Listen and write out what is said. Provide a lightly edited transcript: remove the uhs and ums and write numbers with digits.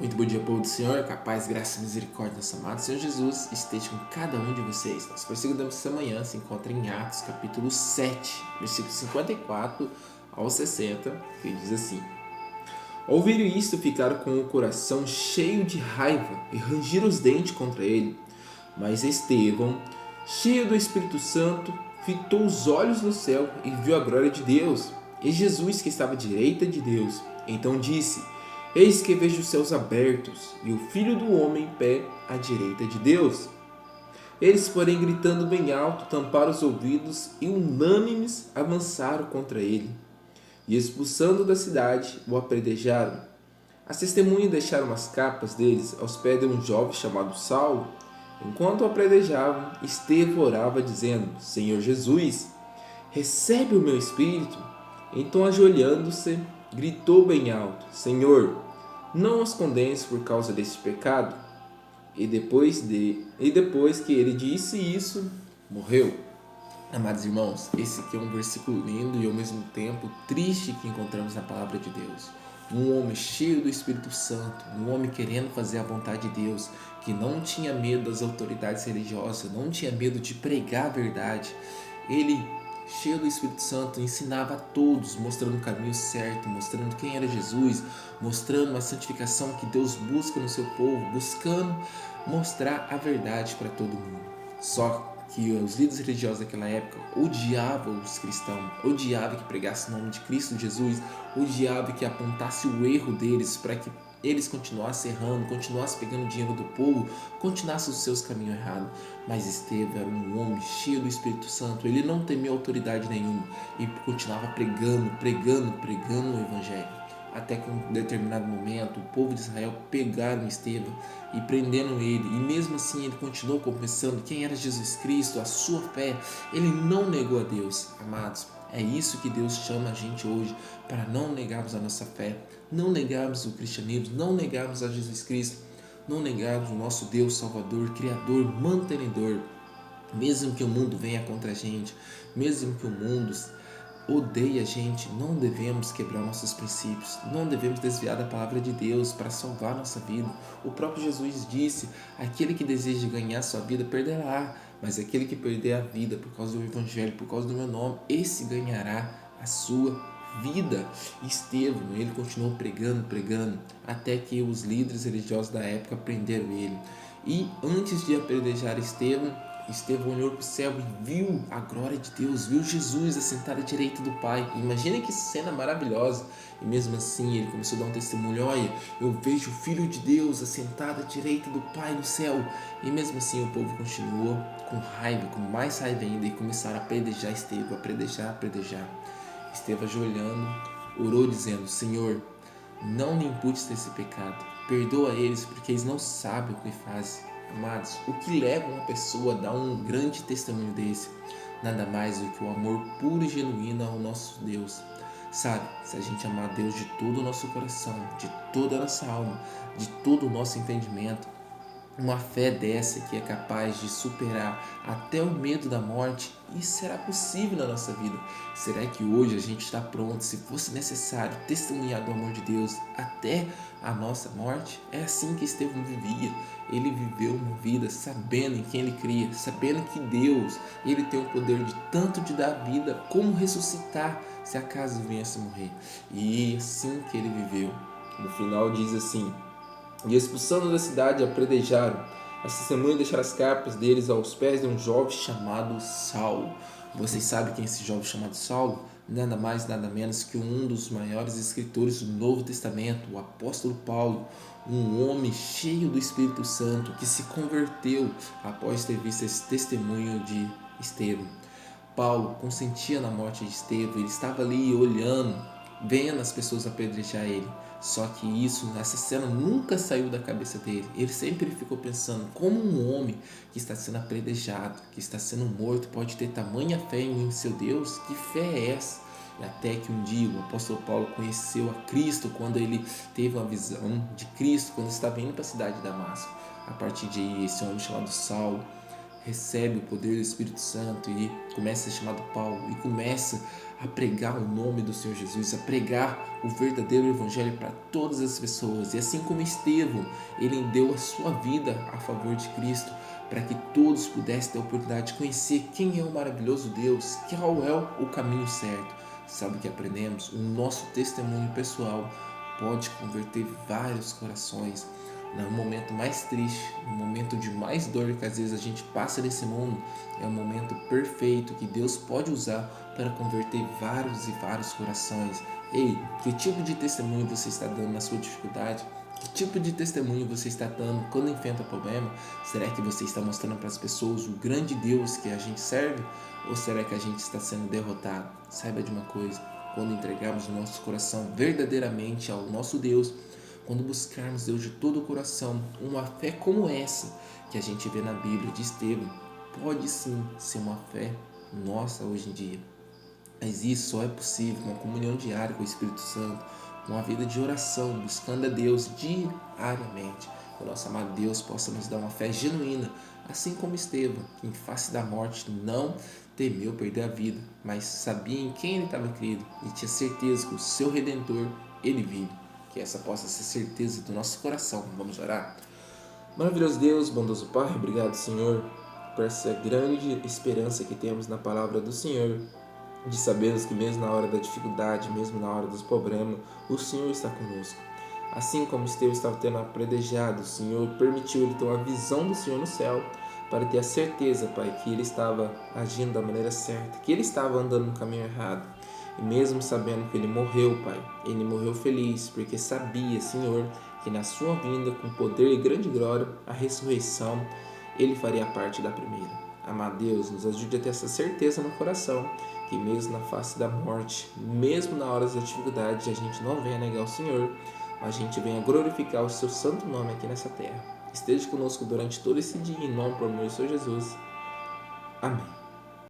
Muito bom dia, povo do Senhor, capaz, graça e misericórdia do nosso amado Senhor Jesus esteja com cada um de vocês. Nosso versículo dessa manhã se encontra em Atos, capítulo 7, versículos 54 ao 60, que diz assim: Ao ouvir isto, ficaram com o coração cheio de raiva e rangiram os dentes contra ele. Mas Estevão, cheio do Espírito Santo, fitou os olhos no céu e viu a glória de Deus, e Jesus que estava à direita de Deus. Então disse: Eis que vejo os céus abertos e o Filho do Homem em pé à direita de Deus. Eles, porém, gritando bem alto, tamparam os ouvidos e unânimes avançaram contra ele. E expulsando da cidade, o apedrejaram. As testemunhas deixaram as capas deles aos pés de um jovem chamado Saulo. Enquanto o apedrejavam, Estevão orava dizendo: Senhor Jesus, recebe o meu espírito. Então, ajoelhando-se, gritou bem alto: Senhor, não os condenes por causa deste pecado. E depois que ele disse isso, morreu. Amados irmãos, esse aqui é um versículo lindo e ao mesmo tempo triste que encontramos na palavra de Deus. Um homem cheio do Espírito Santo, um homem querendo fazer a vontade de Deus, que não tinha medo das autoridades religiosas, não tinha medo de pregar a verdade. Ele, cheio do Espírito Santo, ensinava a todos, mostrando o caminho certo, mostrando quem era Jesus, mostrando a santificação que Deus busca no seu povo, buscando mostrar a verdade para todo mundo. Só que os líderes religiosos daquela época odiavam os cristãos, odiavam que pregasse o nome de Cristo Jesus, odiavam que apontasse o erro deles para que eles continuassem errando, continuassem pegando dinheiro do povo, continuassem os seus caminhos errados. Mas Estevão era um homem cheio do Espírito Santo, ele não temia autoridade nenhuma e continuava pregando o Evangelho. Até que em um determinado momento o povo de Israel pegaram Estevão e prenderam ele, e mesmo assim ele continuou confessando quem era Jesus Cristo, a sua fé. Ele não negou a Deus. Amados, é isso que Deus chama a gente hoje, para não negarmos a nossa fé, não negarmos o cristianismo, não negarmos a Jesus Cristo, não negarmos o nosso Deus Salvador, Criador, mantenedor. Mesmo que o mundo venha contra a gente, mesmo que o mundo odeia a gente, não devemos quebrar nossos princípios, não devemos desviar da palavra de Deus para salvar nossa vida. O próprio Jesus disse: aquele que deseja ganhar sua vida perderá, mas aquele que perder a vida por causa do Evangelho, por causa do meu nome, esse ganhará a sua vida. Estevão, ele continuou pregando, até que os líderes religiosos da época prenderam ele. E antes de apedrejar Estevão olhou para o céu e viu a glória de Deus, viu Jesus assentado à direita do Pai. Imagina que cena maravilhosa. E mesmo assim ele começou a dar um testemunho: olha, eu vejo o Filho de Deus assentado à direita do Pai no céu. E mesmo assim o povo continuou com raiva, com mais raiva ainda, e começaram a apedrejar Estevão, apedrejar. Estevão, ajoelhando, orou dizendo: Senhor, não lhe imputes desse pecado, perdoa eles, porque eles não sabem o que fazem. Amados, o que leva uma pessoa a dar um grande testemunho desse? Nada mais do que o amor puro e genuíno ao nosso Deus. Sabe, se a gente amar Deus de todo o nosso coração, de toda a nossa alma, de todo o nosso entendimento, uma fé dessa que é capaz de superar até o medo da morte, isso será possível na nossa vida. Será que hoje a gente está pronto, se fosse necessário, testemunhar do amor de Deus até a nossa morte? É assim que Estevão vivia. Ele viveu uma vida sabendo em quem ele cria, sabendo que Deus, ele tem o poder de tanto de dar vida como ressuscitar, se acaso viesse a morrer. E assim que ele viveu. No final diz assim: e expulsando da cidade, apedrejaram. As testemunhas deixaram as capas deles aos pés de um jovem chamado Saulo. Vocês sabem quem é esse jovem chamado Saulo? Nada mais, nada menos que um dos maiores escritores do Novo Testamento, o apóstolo Paulo, um homem cheio do Espírito Santo que se converteu após ter visto esse testemunho de Estevão. Paulo consentia na morte de Estevão, ele estava ali olhando, vendo as pessoas apedrejar ele. Só que essa cena nunca saiu da cabeça dele. Ele sempre ficou pensando: como um homem que está sendo apedrejado, que está sendo morto, pode ter tamanha fé em seu Deus? Que fé é essa? E até que um dia o apóstolo Paulo conheceu a Cristo, quando ele teve uma visão de Cristo, quando estava indo para a cidade de Damasco. A partir de aí, esse homem chamado Saulo recebe o poder do Espírito Santo e começa a ser chamado Paulo e começa a pregar o nome do Senhor Jesus, a pregar o verdadeiro evangelho para todas as pessoas. E assim como Estevão, ele deu a sua vida a favor de Cristo, para que todos pudessem ter a oportunidade de conhecer quem é o maravilhoso Deus, qual é o caminho certo. Sabe o que aprendemos? O nosso testemunho pessoal pode converter vários corações. No momento mais triste, no momento de mais dor que às vezes a gente passa nesse mundo, é um momento perfeito que Deus pode usar para converter vários e vários corações. Ei, que tipo de testemunho você está dando na sua dificuldade? Que tipo de testemunho você está dando quando enfrenta problema? Será que você está mostrando para as pessoas o grande Deus que a gente serve? Ou será que a gente está sendo derrotado? Saiba de uma coisa, quando entregarmos o nosso coração verdadeiramente ao nosso Deus, quando buscarmos Deus de todo o coração, uma fé como essa que a gente vê na Bíblia de Estevão, pode sim ser uma fé nossa hoje em dia. Mas isso só é possível com uma comunhão diária com o Espírito Santo, com uma vida de oração, buscando a Deus diariamente. Que o nosso amado Deus possa nos dar uma fé genuína, assim como Estevão, que em face da morte não temeu perder a vida, mas sabia em quem ele estava crido e tinha certeza que o seu Redentor, ele vive. Que essa possa ser certeza do nosso coração. Vamos orar? Maravilhoso Deus, bondoso Pai, obrigado, Senhor, por essa grande esperança que temos na palavra do Senhor, de sabermos que mesmo na hora da dificuldade, mesmo na hora dos problemas, o Senhor está conosco. Assim como Estevão estava tendo apredejado, o Senhor permitiu ele ter uma visão do Senhor no céu, para ter a certeza, Pai, que ele estava agindo da maneira certa, que ele estava andando no caminho errado. E mesmo sabendo que ele morreu, Pai, ele morreu feliz, porque sabia, Senhor, que na sua vinda, com poder e grande glória, a ressurreição, ele faria parte da primeira. Amado Deus, nos ajude a ter essa certeza no coração, que mesmo na face da morte, mesmo na hora da dificuldade, a gente não venha negar o Senhor, mas a gente venha glorificar o seu santo nome aqui nessa terra. Esteja conosco durante todo esse dia, em nome do Senhor Jesus. Amém.